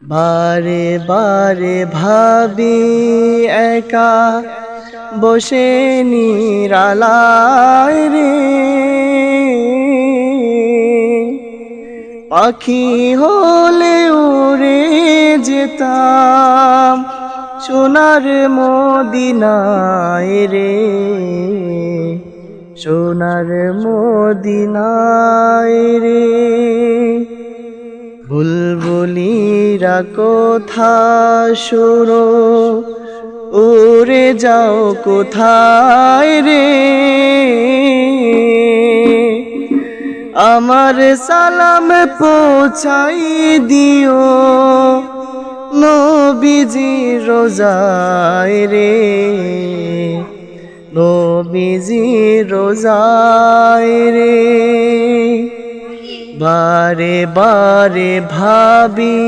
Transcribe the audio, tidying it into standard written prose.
বারে বারে ভাবি একা বসে নিরালায় রে, পাখি হলে উড়ে যেতাম সোনার মদিনায় রে, সোনার মদিনায় রে। বুলবুলিরা কোথা শোনো, উড়ে যাও কোথায় রে, আমার সালাম পৌঁছাই দিও নবীজি রোজায় রে, নবীজি রোজায় রে। বারে বারে ভাবি